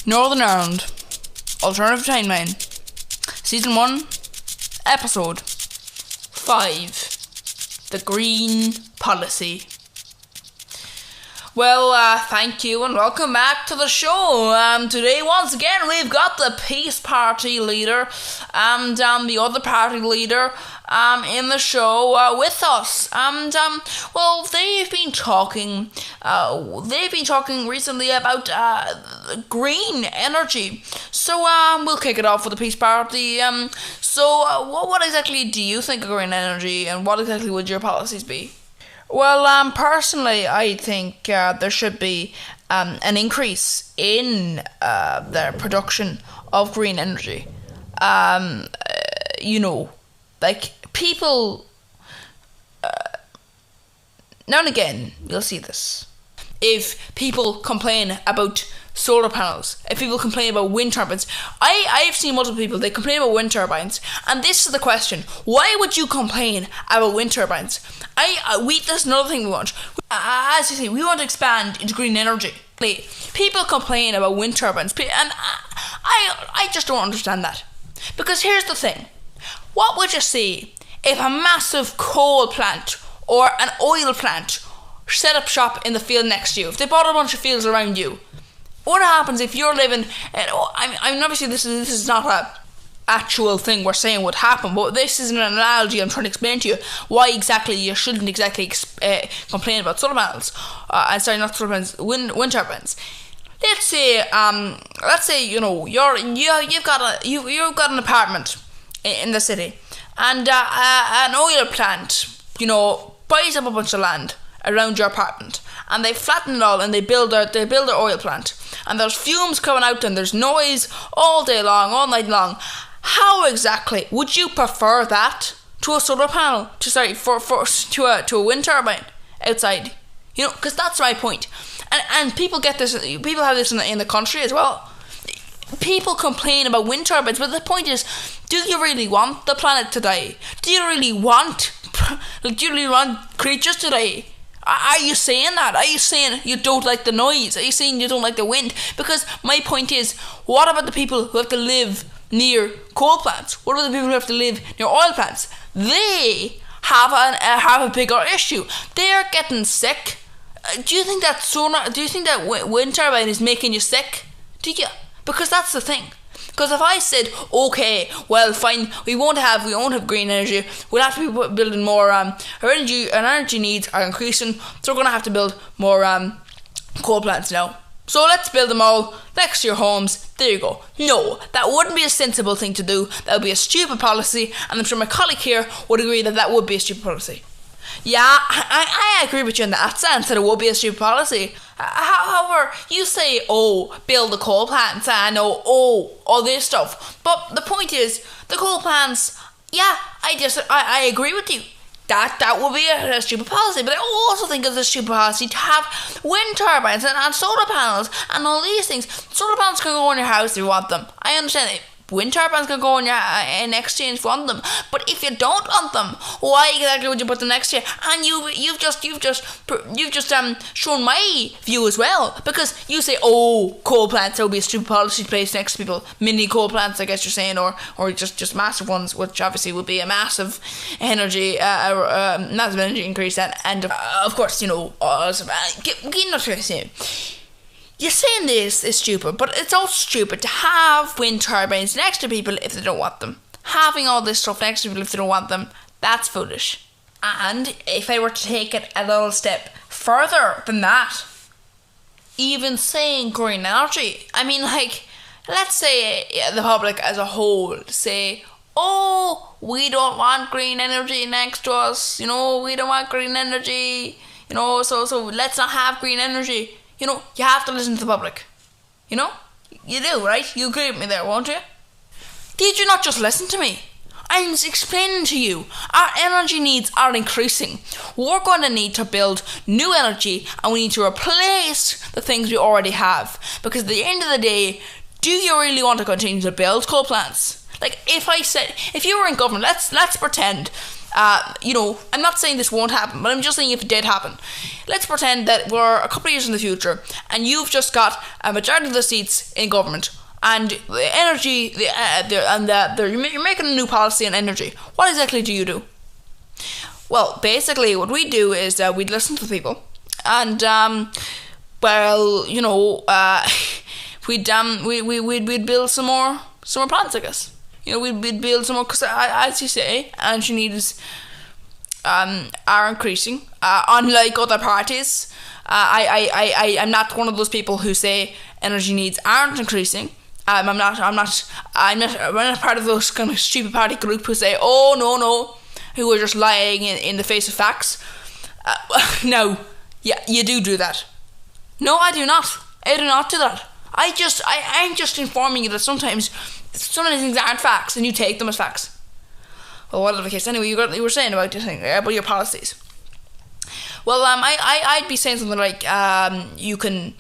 Northern Ireland, Alternative Timeline, Season 1, Episode 5, The Green Policy. Well, thank you and welcome back to the show. Today, once again, we've got the Peace Party leader and the other party leader in the show with us. And, well, they've been talking recently about green energy. So, we'll kick it off with the Peace Party. So, what exactly do you think of green energy, and what exactly would your policies be? Well, personally, I think there should be an increase in the production of green energy. Like people, now and again, you'll see this. If people complain about solar panels, if people complain about wind turbines, I've seen multiple people, they complain about wind turbines, and this is the question: why would you complain about wind turbines? There's another thing we want. As you say, we want to expand into green energy. People complain about wind turbines, and I just don't understand that. Because here's the thing: what would you say if a massive coal plant or an oil plant set up shop in the field next to you? If they bought a bunch of fields around you, what happens if you're living? Obviously this is not a actual thing we're saying would happen, but this is an analogy I'm trying to explain to you why exactly you shouldn't exactly complain about solar panels. Not solar panels, wind turbines. Let's say you've got an apartment in the city, and an oil plant buys up a bunch of land around your apartment, and they flatten it all and they build their oil plant, and there's fumes coming out and there's noise all day long, all night long. How exactly would you prefer that to a solar panel? To a wind turbine outside? Because that's my point. And people get this. People have this in the country as well. People complain about wind turbines, but the point is, do you really want the planet to die? Do you really want creatures to die? Are you saying that? Are you saying you don't like the noise? Are you saying you don't like the wind? Because my point is, what about the people who have to live near coal plants? What about the people who have to live near oil plants? They have a bigger issue. They're getting sick. Do you think that wind turbine is making you sick? Do you? Because that's the thing. Because if I said, okay, well, fine, we won't have green energy, we'll have to be building more, our energy needs are increasing, so we're going to have to build more coal plants now. So let's build them all next to your homes. There you go. No, that wouldn't be a sensible thing to do. That would be a stupid policy, and I'm sure my colleague here would agree that would be a stupid policy. Yeah, I agree with you in that sense, that it would be a stupid policy. However, you say, build the coal plants, all this stuff. But the point is, the coal plants, yeah, I agree with you. That would be a stupid policy. But I also think it's a stupid policy to have wind turbines and solar panels and all these things. Solar panels can go on your house if you want them. I understand it. Wind turbines can go on your next to you if you want them, but if you don't want them, why exactly would you put them next to you? And you've just shown my view as well, because you say, coal plants, that would be a stupid policy to place next to people. Mini coal plants, I guess you're saying, or just massive ones, which obviously would be a massive energy increase, and of course, you're saying this is stupid, but it's also stupid to have wind turbines next to people if they don't want them. Having all this stuff next to people if they don't want them, that's foolish. And if I were to take it a little step further than that, even saying green energy, let's say the public as a whole say, we don't want green energy next to us, we don't want green energy, so let's not have green energy. You have to listen to the public. You do, right? You agree with me there, won't you? Did you not just listen to me? I'm explaining to you, our energy needs are increasing. We're going to need to build new energy, and we need to replace the things we already have. Because at the end of the day, do you really want to continue to build coal plants? If you were in government, let's pretend I'm not saying this won't happen, but I'm just saying if it did happen, let's pretend that we're a couple of years in the future and you've just got a majority of the seats in government, and the energy, you're making a new policy on energy. What exactly do you do? Well, basically, what we do is we'd listen to people, and we'd build some more plants, I guess. We'd build some more, because as you say, energy needs are increasing. Unlike other parties, I'm not one of those people who say energy needs aren't increasing. I'm not part of those kind of stupid party group who say, oh no, who are just lying in the face of facts. No, yeah, you do that. No, I do not. I do not do that. I'm just informing you that sometimes things aren't facts, and you take them as facts. Well, whatever the case. Anyway, you were saying about your policies. Well, I'd be saying something like, you can,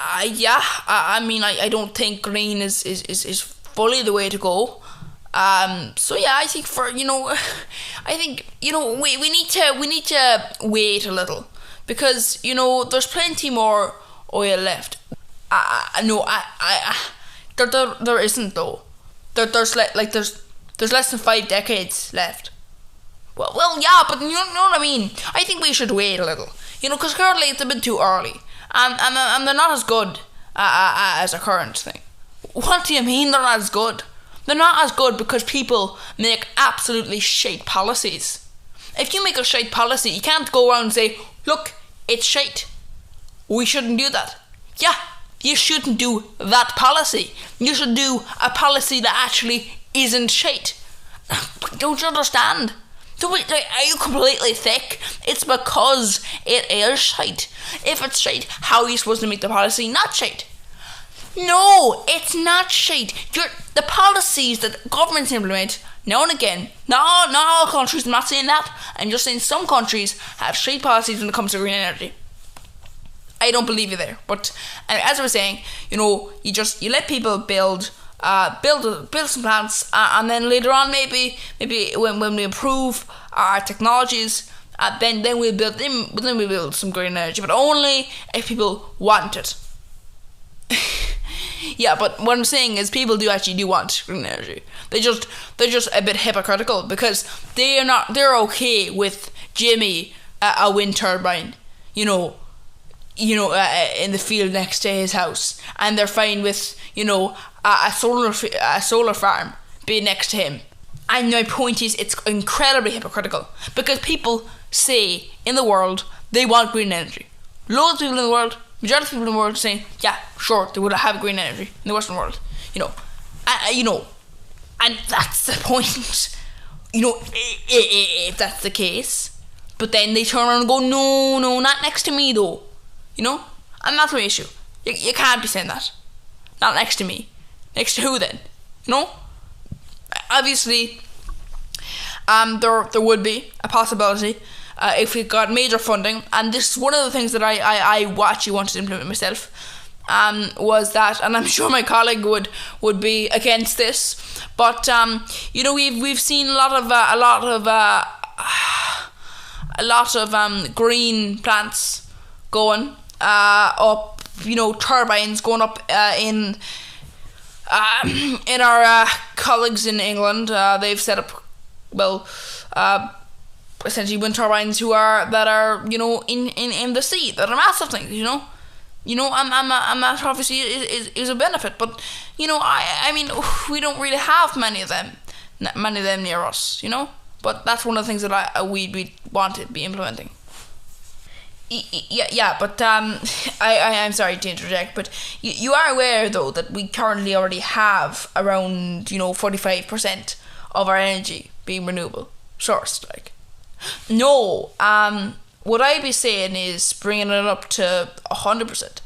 I don't think green is fully the way to go. So yeah, I think we need to wait a little, because there's plenty more oil left. There isn't though. There's less than 5 decades left. Well, yeah, but you know what I mean. I think we should wait a little, because currently it's a bit too early, and they're not as good as a current thing. What do you mean they're not as good? They're not as good because people make absolutely shite policies. If you make a shite policy, you can't go around and say, look, it's shite. We shouldn't do that. Yeah, you shouldn't do that policy. You should do a policy that actually isn't shite. Don't you understand? Are you completely thick? It's because it is shite. If it's shite, how are you supposed to make the policy not shite? No, it's not shite. The policies that governments implement now and again, not all countries, I'm not saying that, I'm just saying some countries have shite policies when it comes to green energy. I don't believe you there, but as I was saying, you let people build some plants, and then later on, maybe when we improve our technologies, then we'll build some green energy, but only if people want it. Yeah, but what I'm saying is people do want green energy. They're just a bit hypocritical, because they're okay with Jimmy a wind turbine, in the field next to his house, and they're fine with a solar farm being next to him. And my point is, it's incredibly hypocritical, because people say in the world they want green energy. Loads of people in the world, majority of people in the world, saying, yeah, sure, they would have green energy in the Western world, and that's the point. If that's the case, but then they turn around and go, no, not next to me though. And that's my issue. You can't be saying that. Not next to me. Next to who then? Obviously, there would be a possibility if we got major funding, and this is one of the things that I actually wanted to implement myself. Was that, and I'm sure my colleague would be against this, but we've seen a lot of green plants going up, turbines going up in our colleagues in England. They've set up essentially wind turbines that are in the sea, that are massive things. I'm that obviously is a benefit, but I mean we don't really have many of them near us, but that's one of the things that we want to be implementing. Yeah, but I'm sorry to interject, but you are aware though that we currently already have around 45% of our energy being renewable sourced. No, what I'd be saying is bringing it up to 100%.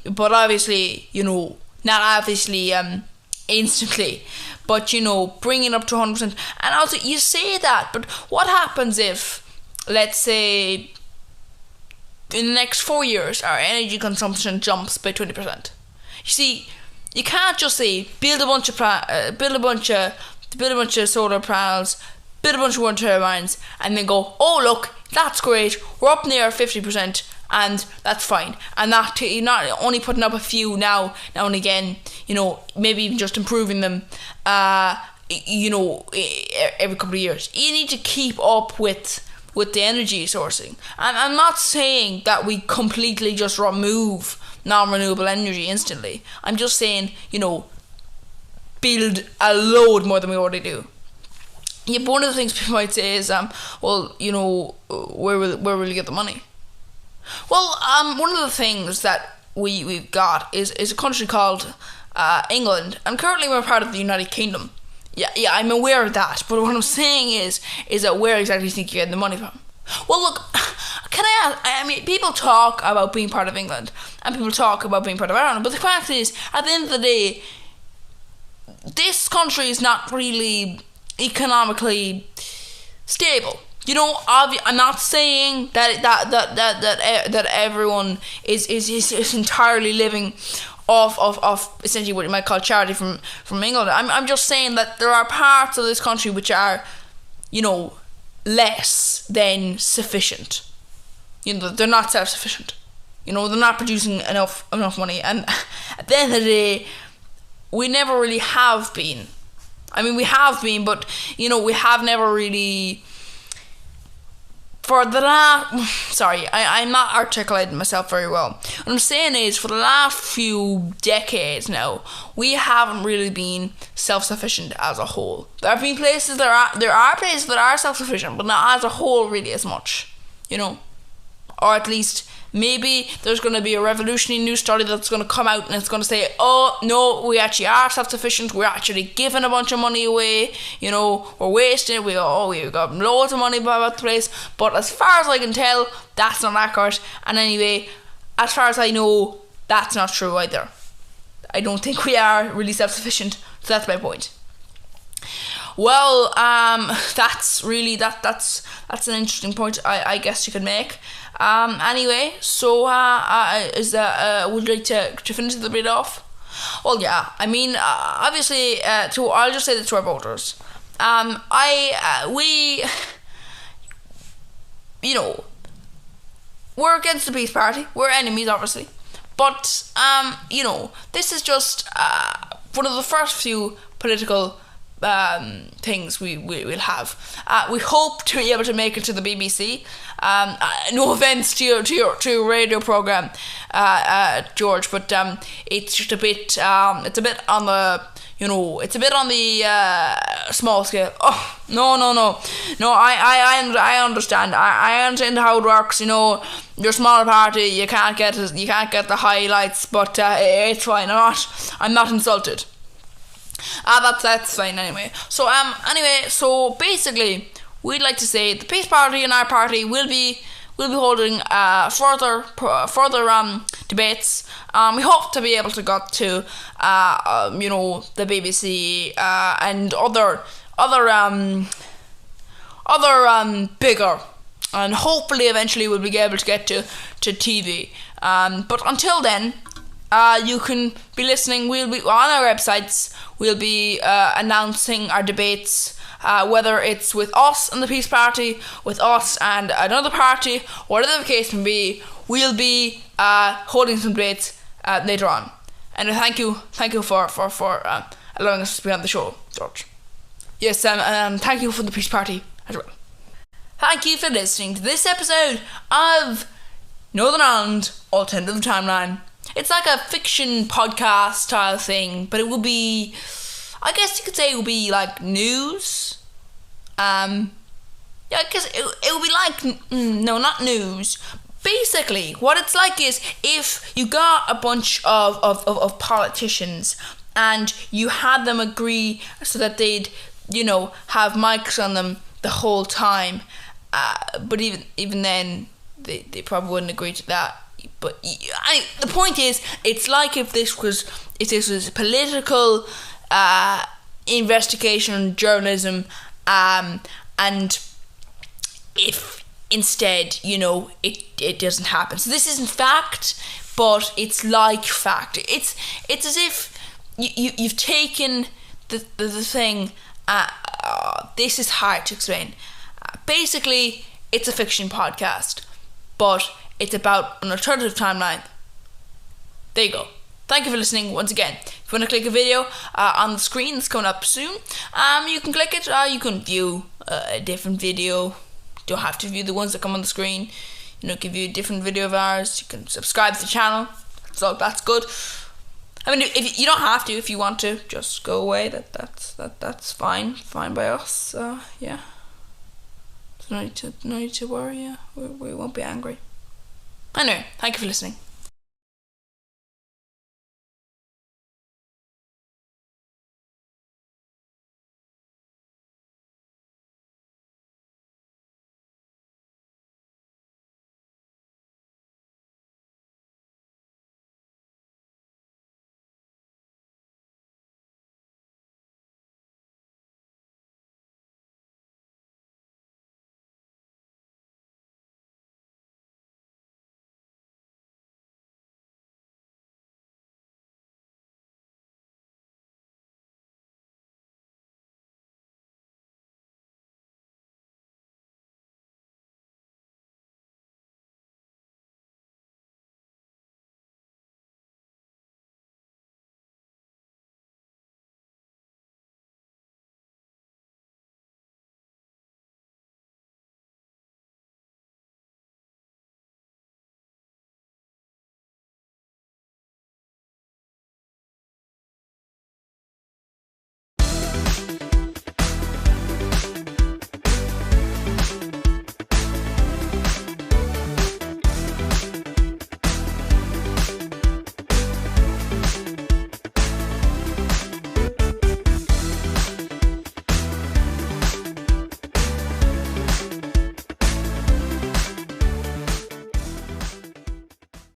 But obviously, not obviously instantly, but bringing it up to 100%. And also, you say that, but what happens if, let's say, in the next 4 years, our energy consumption jumps by 20%? You see, you can't just say build a bunch of to build a bunch of solar panels, build a bunch of wind turbines, and then go, oh look, that's great, we're up near 50%, and that's fine. And that you're not only putting up a few now and again, maybe even just improving them, every couple of years. You need to keep up with the energy sourcing. And I'm not saying that we completely just remove non-renewable energy instantly. I'm just saying, build a load more than we already do. Yeah, but one of the things people might say is, where will you get the money? Well, one of the things that we've got is a country called England, and currently we're part of the United Kingdom. Yeah, I'm aware of that, but what I'm saying is that where exactly do you think you're getting the money from? Well, look, can I ask, people talk about being part of England, and people talk about being part of Ireland, but the fact is, at the end of the day, this country is not really economically stable. I'm not saying that everyone is entirely living off essentially what you might call charity from England. I'm just saying that there are parts of this country which are, less than sufficient. They're not self-sufficient. They're not producing enough money, and at the end of the day, we never really have been. We have been, but we have never really. I'm not articulating myself very well. What I'm saying is, for the last few decades now, we haven't really been self-sufficient as a whole. There are places that are self-sufficient, but not as a whole really as much, or at least maybe there's going to be a revolutionary new study that's going to come out and it's going to say, oh no, we actually are self-sufficient, we're actually giving a bunch of money away, we're wasting it, we've got loads of money about the place. But as far as I can tell, that's not accurate. And anyway, as far as I know, that's not true either. I don't think we are really self-sufficient, so that's my point. Well, that's really that's an interesting point I guess you could make. Anyway, so would you like to finish the bit off? Well, yeah. Obviously, I'll just say this to our voters. We're against the Peace Party. We're enemies, obviously, but this is just one of the first few political things we'll have. We hope to be able to make it to the BBC. No offense to your radio program, George, but it's just a bit. It's a bit on the. It's a bit on the small scale. Oh no! I understand. I understand how it works. You're a smaller party. You can't get the highlights, but it's fine. I'm not insulted. That's fine anyway. So so basically, we'd like to say the Peace Party and our party will be holding further debates. We hope to be able to get to the BBC and other bigger, and hopefully eventually we'll be able to get to TV. But until then, you can be listening. We'll be on our websites. We'll be announcing our debates, whether it's with us and the Peace Party, with us and another party, whatever the case may be. We'll be holding some debates later on. And thank you for allowing us to be on the show, George. Yes, and thank you for the Peace Party as well. Thank you for listening to this episode of Northern Ireland Alternative Timeline. It's like a fiction podcast style thing, but it will be, I guess you could say it will be like news. I guess it will be like, no, not news. Basically, what it's like is if you got a bunch of politicians and you had them agree so that they'd, have mics on them the whole time, but even then, they probably wouldn't agree to that. But the point is, it's like if this was political investigation journalism, and if instead it doesn't happen. So this isn't fact, but it's like fact. It's as if you've taken the thing This is hard to explain. Basically, it's a fiction podcast, but it's about an alternative timeline. There you go. Thank you for listening once again. If you want to click a video on the screen that's coming up soon, you can click it. You can view a different video. You don't have to view the ones that come on the screen. It can view a different video of ours. You can subscribe to the channel. So that's good. I mean, if you don't have to, if you want to, just go away. That's fine by us. Yeah. So no need to worry. Yeah, we won't be angry. Anyway, thank you for listening.